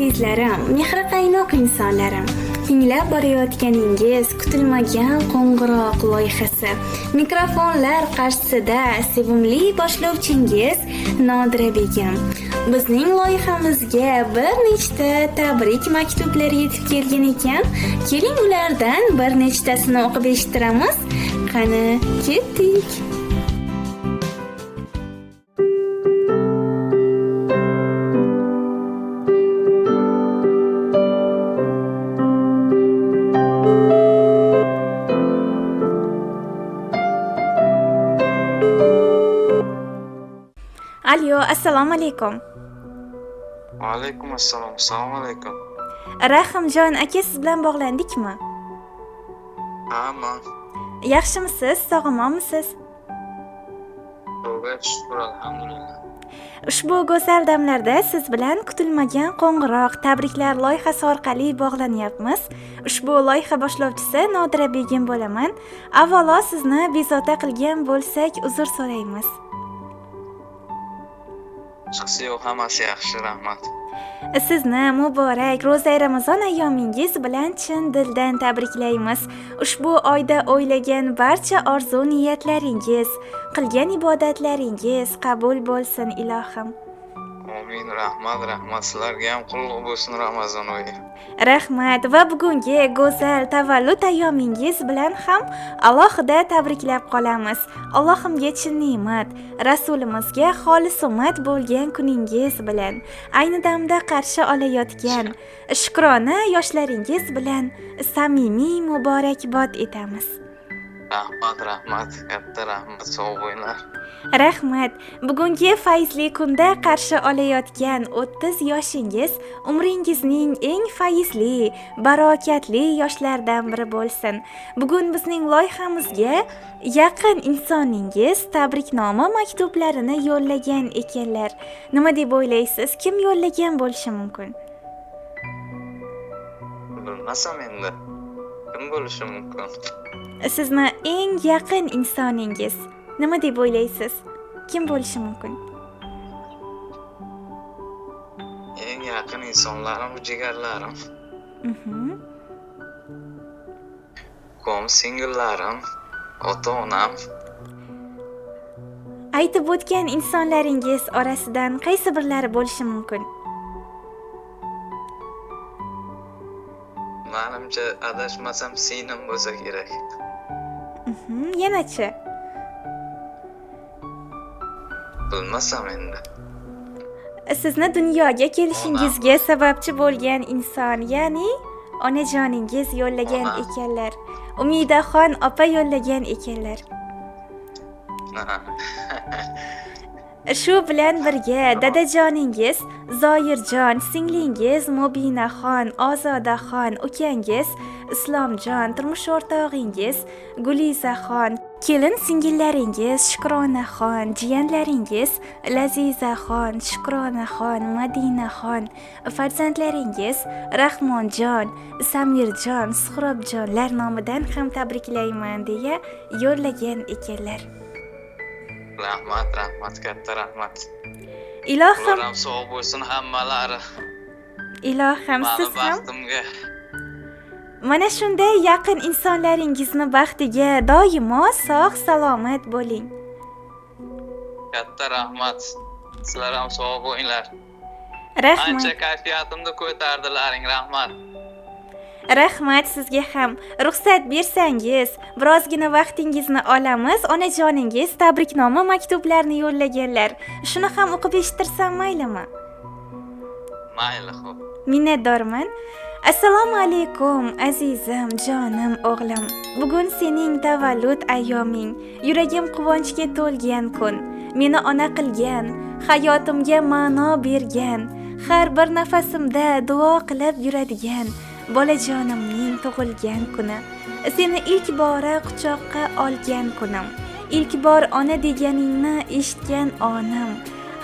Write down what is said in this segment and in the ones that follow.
Azizlarim, mehri qaynoq insonlarim, tinglab borayotganingiz kutilmagan qo'ng'iroq loyihasi. Mikrofonlar qarshisida sevimli boshlovchingiz Nodira Begim. Bizning loyihamizga bir nechta tabrik maktublari yetib kelgan ekan. Keling ulardan bir nechtasini o'qib eshittiramiz. Qani, ketdik. Alo, assalomu alaykum. Va alaykum assalom. Assalomu alaykum. Rahimjon aka, siz bilan bog'landikmi? Hamma. Yaxshimisiz? Sog'monmisiz? Xudoga shukr, alhamdulillah. Ushbu go'zal damlarda siz bilan kutilmagan qo'ng'iroq tabriklar loyihasi orqali bog'lanyapmiz. Ushbu loyiha boshlovchisi Nodira Begim bo'laman. Avvalo sizni bezovta qilgan bo'lsak uzr so'raymiz. Shaxsiy yo'q, hammasi yaxshi, rahmat. Sizni muborak ro'za Ramazon ayyomingiz bilan chin dildan tabriklaymiz. Ushbu oyda o'ylagan barcha orzu-niyatlaringiz, qilgan ibodatlaringiz qabul bo'lsin ilohim. Amin, rahmat. Sizlarga ham qulluq bo'lsin Ramazon oyi. Rahmat va bugungi go'zal tavallud ayyomingiz bilan ham alohida tabriklab qolamiz. Allohimga chin ne'mat, Rasulimizga xolis ummat bo'lgan kuningiz bilan, ayni damda qarshi olayotgan shukrona yoshlaringiz bilan samimiy muborakbod etamiz. Rahmat, katta rahmat, sog' bo'linglar. Rahmat. Bugungi fayzli kunda qarshi olayotgan 30 yoshingiz umringizning eng fayzli, barokatli yoshlardan biri bo'lsin. Bugun bizning loyihamizga yaqin insoningiz tabriknoma maktublarini yo'llagan ekanlar. Nima deb o'ylaysiz? Kim yo'llagan bo'lishi mumkin? Bilmasam endi. Kim bo'lishi mumkin? Sizni eng yaqin insoningiz nima deb o'ylaysiz? Kim bo'lishi mumkin? Eng yaqin insonlarim, jigarlarim. Kom singillarim, ota-onam. Aytib o'tgan insonlaringiz orasidan qaysi birlari bo'lishi mumkin? Menimcha adashmasam singlim bo'lsa kerak. Yanachi? Bilmasam endi. Sizni dunyoga kelishingizga sababchi bo'lgan inson, ya'ni onajoningiz yo'llagan ekanlar. Umidaxon opa yo'llagan ekanlar. Shu bilan birga dadajoningiz Zoirjon, singlingiz Mubinaxon, Ozodaxon, ukangiz Islomjon, turmush o'rtog'ingiz Gulizaxon, kelin singillaringiz Shukronaxon, jiyanlaringiz Lazizaxon, Shukronaxon, Madinaxon, farzandlaringiz Rahmonjon, Samirjon, Suhrobjonlar nomidan ham tabriklayman deya yo'llagan ekanlar. Rahmat, katta rahmat. Ilohim sog' bo'lsin hammalari. Ilohim siz ham baxtimga. Mana shunday yaqin insonlaringizni baxtiga doimo sog' salomat bo'ling. Katta rahmat. Sizlar ham sog' bo'linglar. Rahmat. Ancha kayfiyatimni ko'tardilaring, rahmat. Rahmat sizga ham. Ruxsat bersangiz, birozgina vaqtingizni olamiz. Onajoningiz tabriknoma maktublarini yo'llaganlar. Shuni ham o'qib eshittirsam maylimi? Mayli, xo'p. Minnatdorman. Assalomu alaykum azizim, jonim, o'g'lim. Bugun sening tavallud ayyoming. Yuragim quvonchga to'lgan kun. Meni ona qilgan, hayotimga ma'no bergan, har bir nafasimda duo qilib yuradigan bolajonimning tug'ilgan kuni. Seni ilk bora quchoqqa olgan kunim. İlk bor ona deganingni eshitgan onam.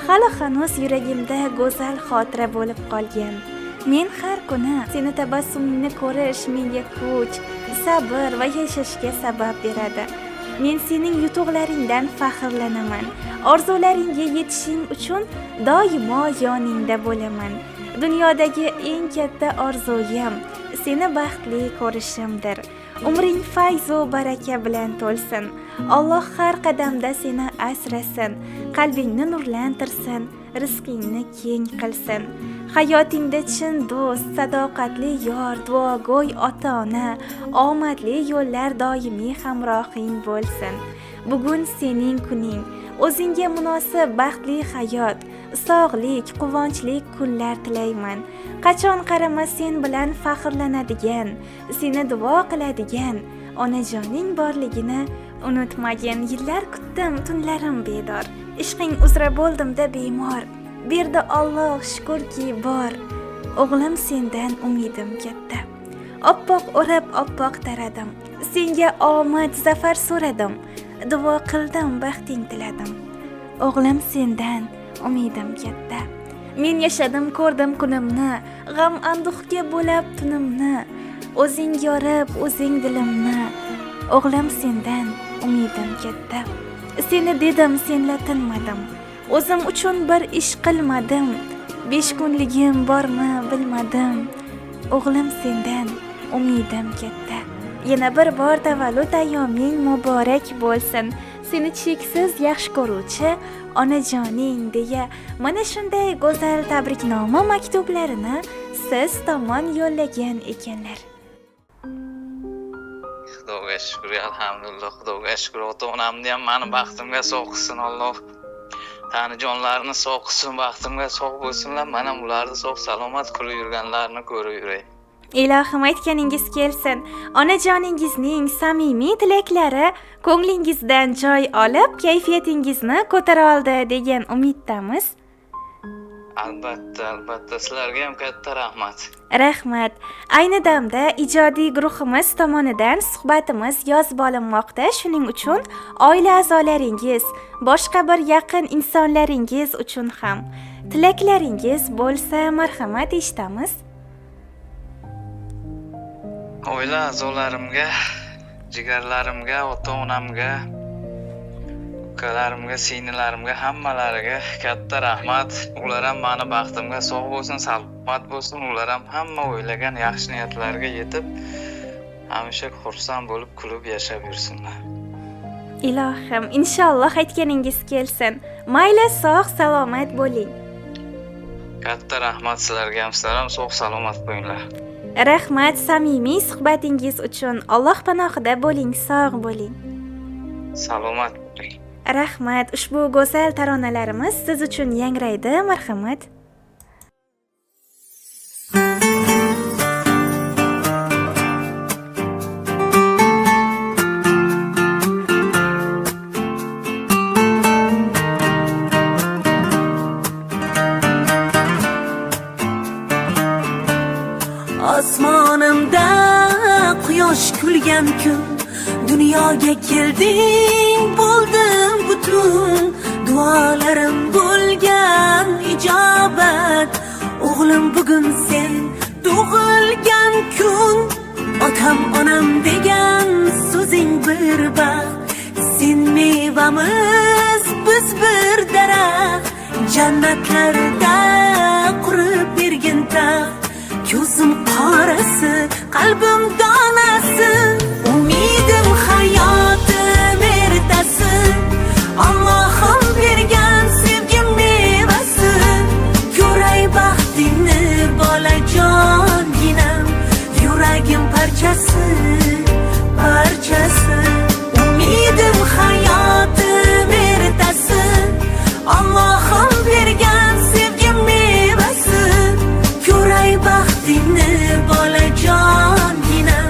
Hali hanuz yuragimda go'zal xotira bo'lib qolgan. Men har kuni seni tabassumingni ko'rish menga kuch, sabr va yashashga sabab beradi. Men sening yutuqlaringdan faxrlanaman. Orzularingga yetishing uchun doimo yoningda bo'laman. Dunyodagi eng katta orzuyim seni baxtli ko'rishimdir. Umring fayzu baraka bilan to'lsin. Alloh har qadamda seni asrasin, qalbingni nurlantirsin, rizqingni keng qilsin. Hayotingda chin do'st, sadoqatli yor, duogo'y ota-ona, omadli yo'llar doimiy hamrohing bo'lsin. Bugun sening kuning. O'zingga munosib baxtli hayot, sog'lik, quvonchli kunlar tilayman. Qachon qarama sen bilan faxrlanadigan, seni duo qiladigan onajoning borligini unutmagin. Yillar kutdim, tunlarim bedor. Ishqing uzra bo'ldimda bemor. Berdi Alloh, shukrki bor. O'g'lim sendan umidim katta. Oppoq o'rab oppoq taradim. Senga omad, zafar so'radim. Duo qildim, baxting tiladim. O'g'lim sendan umidim katta. Men yashadim, ko'rdim kunimni, g'am anduhga bo'lab tunimni. O'zing yorib, o'zing dilimni. O'g'lim sendan umidim katta. Seni dedim, senla tinmadim. O'zim uchun bir ish qilmadim. 5 kunligim bormi bilmadim. O'g'lim sendan umidim katta. Yana bir bor tavallud ayyoming muborak bo'lsin. Seni cheksiz yaxshi ko'ruvchi onajoning deya mana shunday go'zal tabriknoma maktublarini siz tomon yo'llagan ekanlar. Xudoga shukr, alhamdulillah, xudoga shukr. Ota-onamni ham mani baxtimga sog' qilsin Alloh. Tanijonlarini sog' qilsin, baxtimga sog' bo'lsinlar. Mana ularni sog' salomat qilib yurganlarini ko'rib yuray. Ilohim aytganingiz kelsin. Onajoningizning samimiy tilaklari ko'nglingizdan joy olib, kayfiyatingizni ko'tara oldi degan umiddamiz. Albatta, sizlarga ham katta rahmat. Rahmat. Ayni damda ijodiy guruhimiz tomonidan suhbatimiz yozib olinmoqda. Shuning uchun oila a'zolaringiz, boshqa bir yaqin insonlaringiz uchun ham tilaklaringiz bo'lsa, marhamat eshitamiz. Oila a'zolarimga, jigarlarimga, ota-onamga, ukalarimga, singlilarimga, hammalariga katta rahmat. Ular ham mani baxtimga sog' bo'lsin, salomat bo'lsin. Ular ham hamma o'ylagan yaxshi niyatlariga yetib, hamisha xursand bo'lib, kulib yashab yursinlar. Ilohim, inshaalloh aytganingiz kelsin. Mayli, sog' salomat bo'ling. Katta rahmat sizlarga ham, sizlar ham sog' salomat bo'linglar. Rahmat samimiy suhbatingiz uchun. Alloh panohida bo'ling, sog' bo'ling. Salomat bo'ling. Rahmat. Ushbu go'zal taronalarimiz siz uchun yangraydi. Marhamat. Osmonimda quyosh kulgan kun, dunyoga kelding, bo'ldim butun. Duolarim bo'lgan ijobat, o'g'lim bugun sen tug'ilgan kun. Otam onam degan so'zing bir baxt, sen mevamiz, biz bir daraxt. Jannatlarda qurib bergin taxt, ko'zim qorasi, qalbim donasi, umidim hayotim ertasi. Allohim bergan sevgim mevasi, ko'ray baxtingni bolajonginam, yuragim parchasi, parchasi. Umidim hayotim ertasi, Allohim bergan sevgim mevasi, ko'ray baxtingni bolajonginam,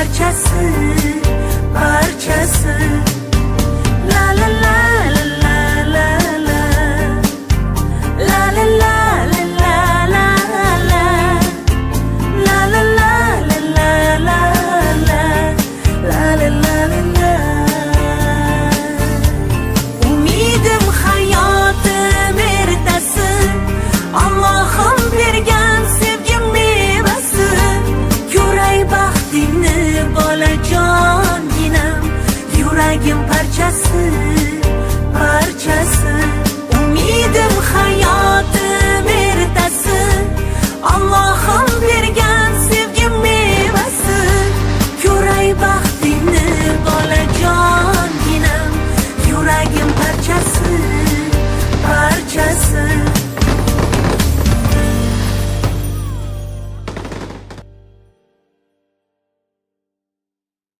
parchasi, parchasi. La la la la la la la. La la la la la la la. La la la la la la la. La la la la la. Umidim hayotim ertasi, Allohim bergan sevgim mevasi. Ko'ray baxtingni bolajonginam, yuragim parchasi.